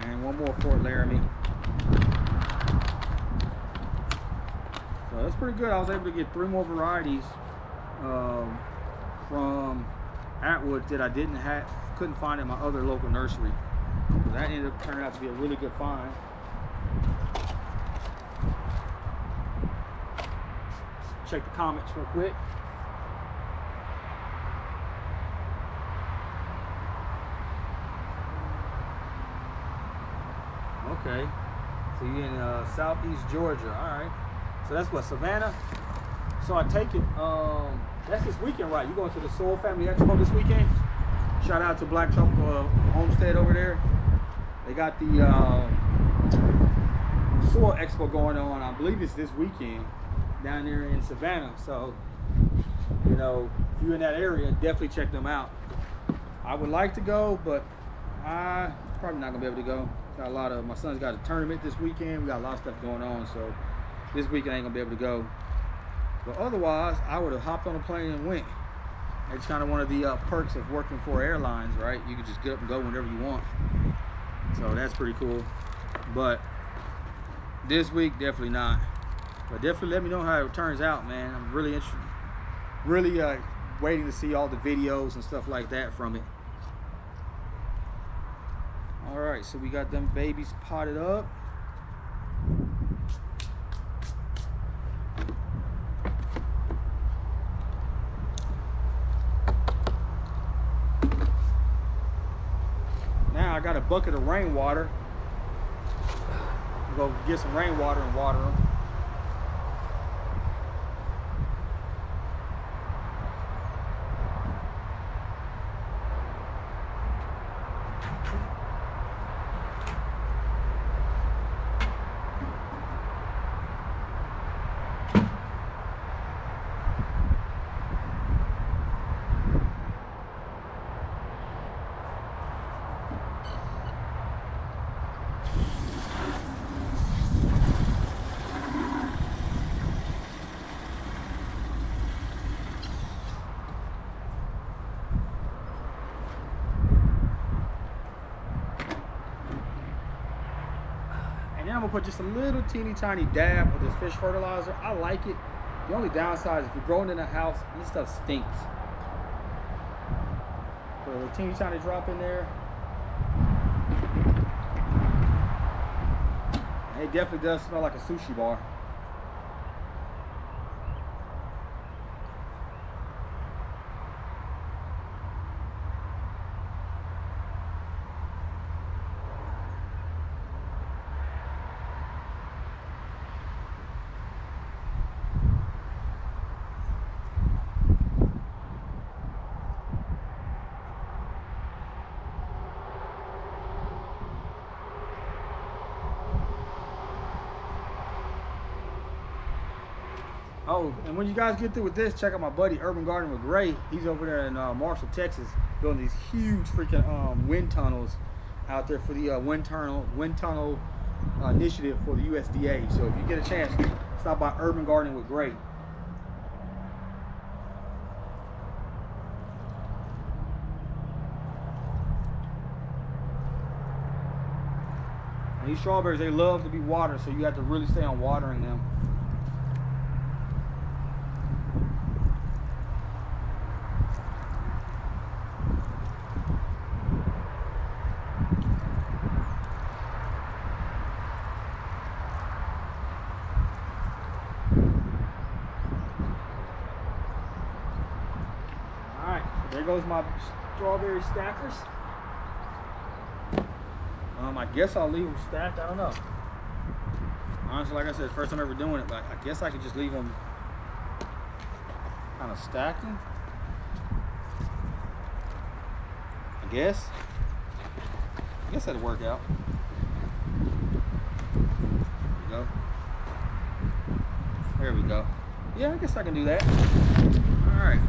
And one more Fort Laramie. So that's pretty good. I was able to get 3 more varieties from Atwood that I couldn't find in my other local nursery. So that ended up turning out to be a really good find. Check the comments real quick. Okay, so you're in southeast Georgia. All right, so that's what, Savannah. So I take it that's this weekend, right? You going to the Soul Family Expo this weekend? Shout out to Black Tropical Homestead over there. They got the Soil Expo going on. I believe it's this weekend down there in Savannah. So, you know, if you're in that area, definitely check them out. I would like to go, but I probably not gonna be able to go. Got a lot of, my son's got a tournament this weekend. We got a lot of stuff going on, so this weekend I ain't gonna be able to go. But otherwise, I would have hopped on a plane and went. It's kind of one of the perks of working for airlines, right? You can just get up and go whenever you want. So that's pretty cool. But this week, definitely not. But definitely let me know how it turns out, man. I'm really interested, really waiting to see all the videos and stuff like that from it. All right, so we got them babies potted up. Now I got a bucket of rainwater. I'll go get some rainwater and water them. And then I'm gonna put just a little teeny tiny dab of this fish fertilizer. I like it. The only downside is if you're growing in a house, this stuff stinks. Put a little teeny tiny drop in there. And it definitely does smell like a sushi bar. Oh, and when you guys get through with this, check out my buddy Urban Gardening with Gray. He's over there in Marshall, Texas, building these huge freaking wind tunnels out there for the wind tunnel initiative for the USDA. So if you get a chance, stop by Urban Gardening with Gray. And these strawberries, they love to be watered, so you have to really stay on watering them. There goes my strawberry stackers. I guess I'll leave them stacked. I don't know. Honestly, like I said, first time ever doing it, but I guess I could just leave them kind of stacked. I guess that'd work out. There we go. There we go. Yeah, I guess I can do that. All right.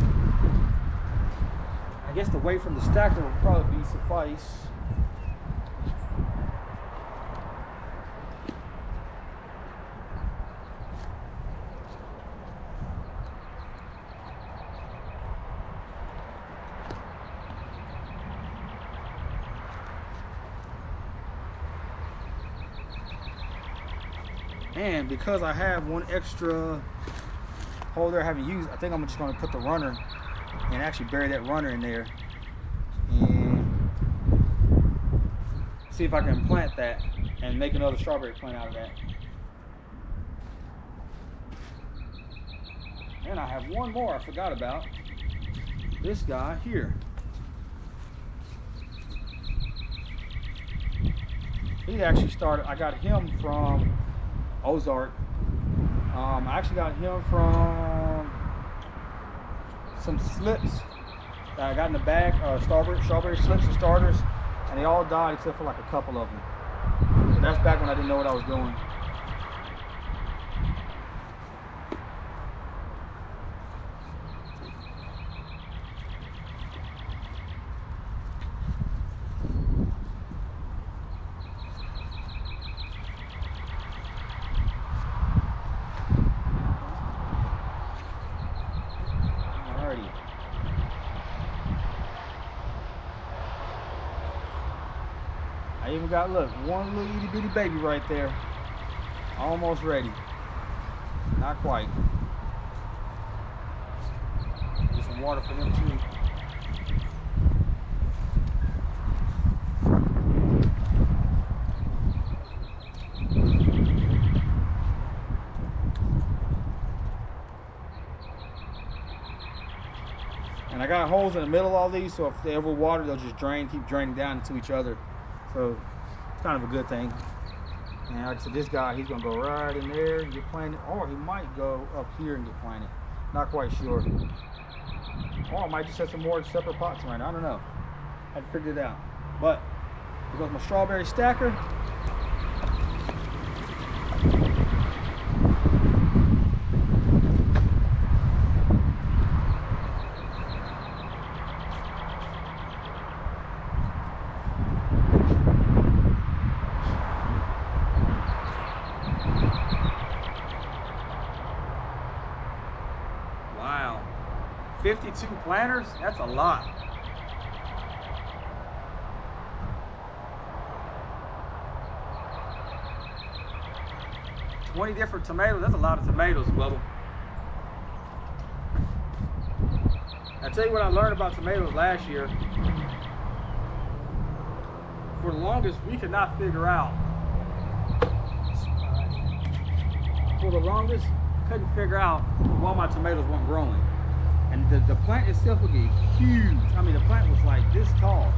I guess the weight from the stacker will probably be suffice. And because I have one extra holder I haven't used, I think I'm just going to put the runner and actually bury that runner in there and see if I can plant that and make another strawberry plant out of that. And I have one more I forgot about. This guy here. He actually started, I got him from Ozark. I actually got him from some slips that I got in the bag, strawberry slips and starters, and they all died except for like a couple of them. So that's back when I didn't know what I was doing. I even got, look, one little itty bitty baby right there. Almost ready. Not quite. Get some water for them too. And I got holes in the middle of all these, so if they ever water, they'll just drain, keep draining down into each other. So it's kind of a good thing. And like I said, this guy, he's gonna go right in there and get planted, or he might go up here and get planted. Not quite sure. Or I might just have some more separate pots right now. I don't know. I had to figure it out. But here goes my strawberry stacker. Wow, 52 planters? That's a lot. $20 different tomatoes. That's a lot of tomatoes, Bubba. I'll tell you what I learned about tomatoes last year. For the longest, we could not figure out. For the longest, couldn't figure out why my tomatoes weren't growing. And the plant itself would get huge. I mean, the plant was like this tall.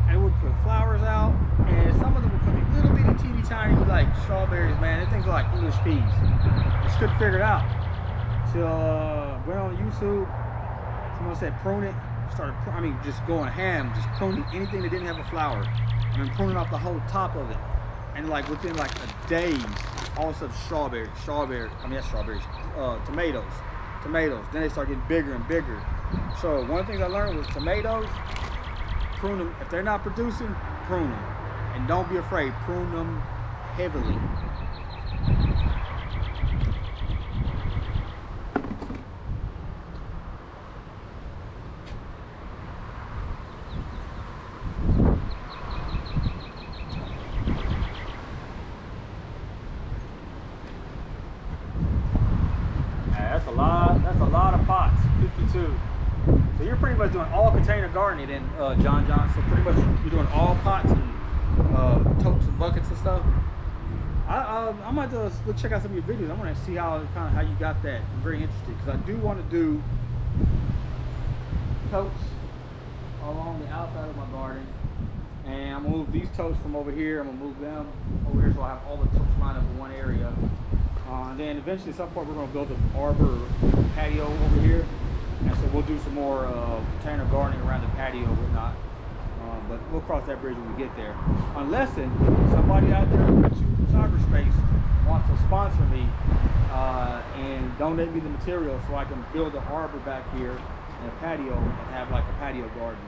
And it would put flowers out, and some of them would come in little bitty, teeny tiny, like strawberries, man. These things are like English peas. Just couldn't figure it out. Till went on YouTube, someone said prune it. Started, just going ham, just pruning anything that didn't have a flower. And then pruning off the whole top of it. And like within like a day, all of a sudden tomatoes. Then they start getting bigger and bigger. So one of the things I learned was tomatoes, prune them. If they're not producing, prune them. And don't be afraid, prune them heavily. That's a lot of pots, 52. So you're pretty much doing all container gardening then, John. So pretty much you're doing all pots and totes and buckets and stuff. I might check out some of your videos. I want to see how you got that. I'm very interested because I do want to do totes along the outside of my garden. And I'm gonna move these totes from over here. I'm gonna move them over here so I have all the totes lined up in one area. And then eventually at some point we're going to build an arbor patio over here. And so we'll do some more container gardening around the patio and whatnot. But we'll cross that bridge when we get there. Unless somebody out there in cyberspace wants to sponsor me and donate me the material so I can build an arbor back here and a patio and have like a patio garden.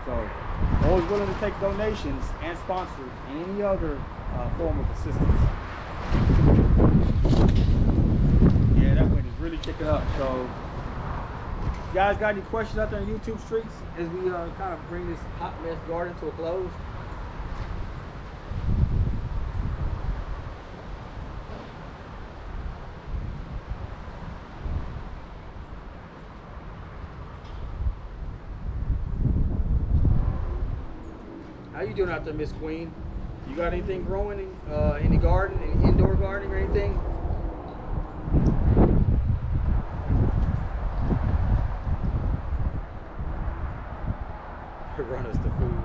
So always willing to take donations and sponsors and any other form of assistance. Yeah, that wind is really kicking up. So, you guys got any questions out there on YouTube streets as we kind of bring this hot mess garden to a close? How you doing out there, Miss Queen? You got anything growing in the garden, any indoor gardening or anything? Run us the food.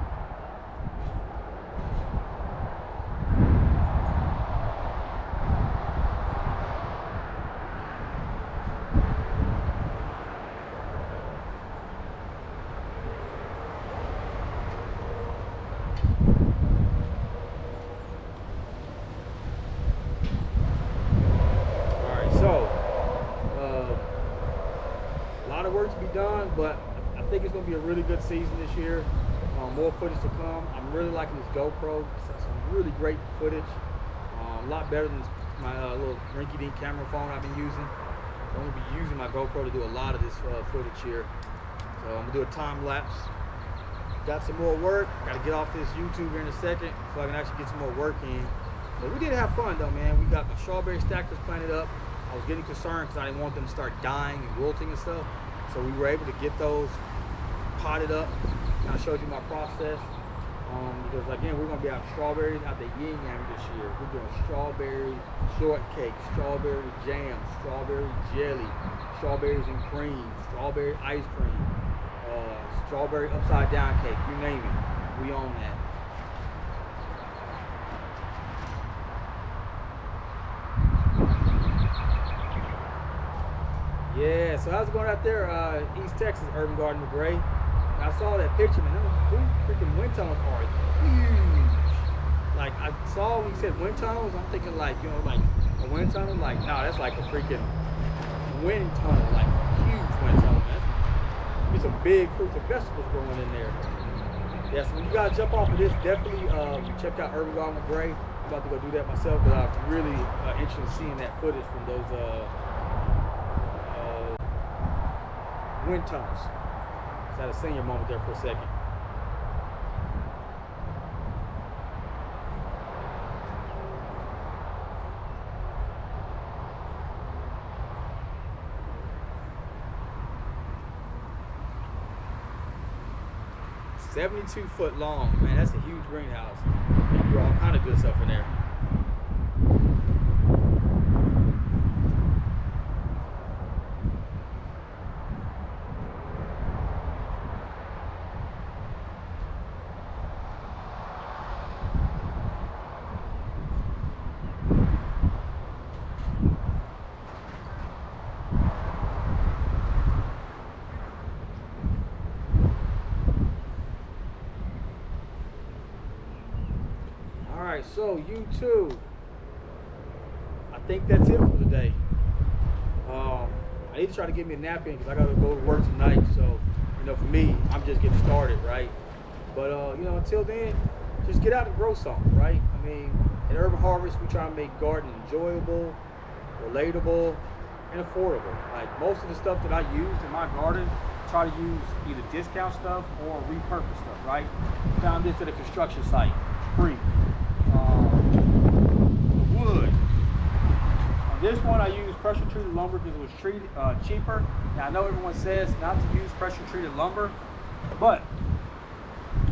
fun, but I think it's gonna be a really good season this year. More footage to come. I'm really liking this GoPro. Some really great footage. A lot better than my little rinky-dink camera phone I've been using. So I'm gonna be using my GoPro to do a lot of this footage here. So I'm gonna do a time lapse. Got some more work. Got to get off this YouTube here in a second so I can actually get some more work in. But we did have fun though, man. We got the strawberry stackers planted up. I was getting concerned because I didn't want them to start dying and wilting and stuff. So we were able to get those potted up. And I showed you my process. Because again, we're gonna be out strawberries out the yin yang this year. We're doing strawberry shortcake, strawberry jam, strawberry jelly, strawberries and cream, strawberry ice cream, strawberry upside down cake, you name it, we own that. Yeah, so I was going out there, East Texas, Urban Garden McGray. And I saw that picture, man. Those freaking wind tunnels are huge. Like, I saw when you said wind tunnels, I'm thinking like, you know, like a wind tunnel. Like, no, that's like a freaking wind tunnel, like huge wind tunnel, man. There's some big fruits and vegetables growing in there. Yeah, so when you guys jump off of this, definitely check out Urban Garden McGray. I'm about to go do that myself, but I'm really interested in seeing that footage from those wind tunnels. So I had a senior moment there for a second. $72 long, man. That's a huge greenhouse. You can grow all kind of good stuff in there. Alright, so YouTube, I think that's it for today. I need to try to get me a nap in because I gotta go to work tonight. So, you know, for me, I'm just getting started, right? But you know, until then, just get out and grow something, right? I mean, at Urban Harvest, we try to make gardening enjoyable, relatable, and affordable. Like most of the stuff that I use in my garden, try to use either discount stuff or repurpose stuff, right? Found this at a construction site, free. Wood. On this one, I used pressure treated lumber because it was cheaper. Now I know everyone says not to use pressure treated lumber, but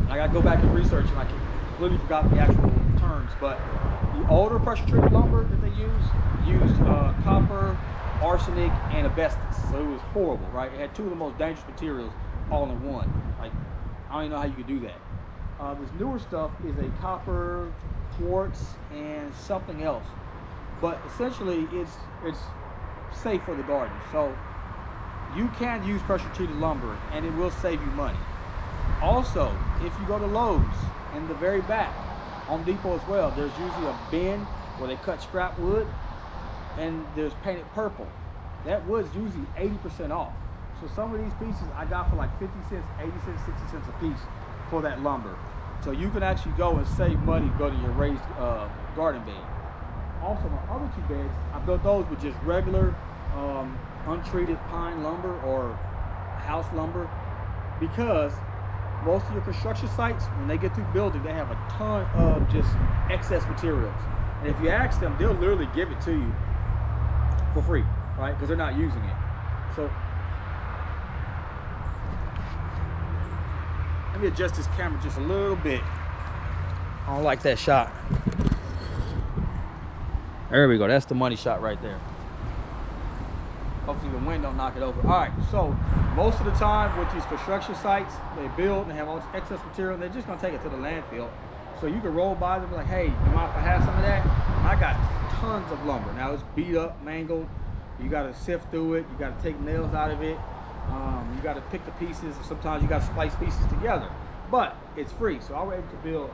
I gotta go back and research, and I completely forgot the actual terms. But the older pressure treated lumber that they used copper, arsenic, and asbestos. So it was horrible, right? It had two of the most dangerous materials all in one. Like, I don't even know how you could do that. This newer stuff is a copper, quartz, and something else. But essentially, it's safe for the garden. So you can use pressure treated lumber, and it will save you money. Also, if you go to Lowe's, in the very back, Home Depot as well, there's usually a bin where they cut scrap wood, and there's painted purple. That wood's usually 80% off. So some of these pieces I got for like 50 cents, 80 cents, 60 cents a piece for that lumber. So you can actually go and save money, go to your raised garden bed. Also, my other two beds, I built those with just regular untreated pine lumber or house lumber, because most of your construction sites, when they get through building, they have a ton of just excess materials. And if you ask them, they'll literally give it to you for free, right? Because they're not using it. So let me adjust this camera just a little bit. I don't like that shot. There we go. That's the money shot right there. Hopefully the wind don't knock it over. All right, so most of the time with these construction sites, they build and they have all this excess material, and they're just gonna take it to the landfill. So you can roll by them and be like, hey, you mind if I have some of that? I got tons of lumber. Now it's beat up, mangled. You gotta sift through it. You gotta take nails out of it. You gotta pick the pieces. Sometimes you gotta splice pieces together. But it's free. So I was able to build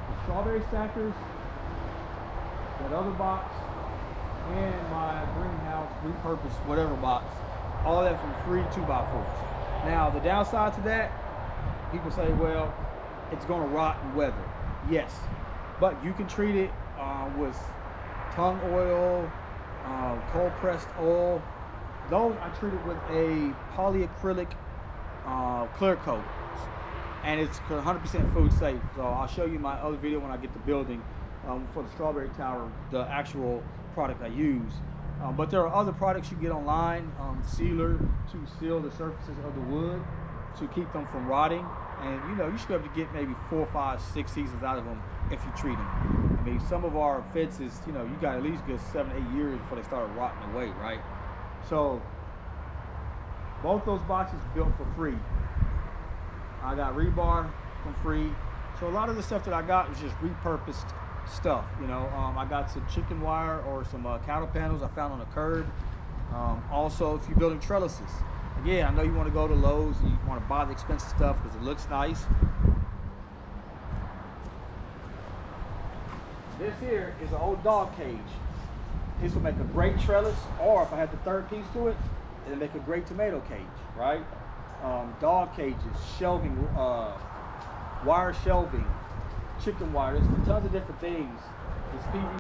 the strawberry stackers, that other box, and my greenhouse repurposed whatever box All that from free 2x4s. Now, the downside to that, people say, well, it's gonna rot in weather. Yes, but you can treat it with tung oil, cold pressed oil. Those I treated with a polyacrylic clear coat, and it's 100% food safe. So I'll show you my other video when I get the building for the strawberry tower, the actual product I use. But there are other products you get online, sealer to seal the surfaces of the wood to keep them from rotting. And you know, you should be able to get maybe 4, 5, 6 seasons out of them if you treat them. I mean, some of our fences, you know, you got at least good 7, 8 years before they start rotting away, right? So both those boxes built for free. I got rebar for free. So a lot of the stuff that I got was just repurposed stuff. You know, I got some chicken wire or some cattle panels I found on the curb. Also, if you're building trellises, again, I know you want to go to Lowe's and you want to buy the expensive stuff because it looks nice. This here is an old dog cage. This will make a great trellis, or if I had the third piece to it, it'll make a great tomato cage, right? Dog cages, shelving, wire shelving, chicken wire. There's tons of different things. This PVC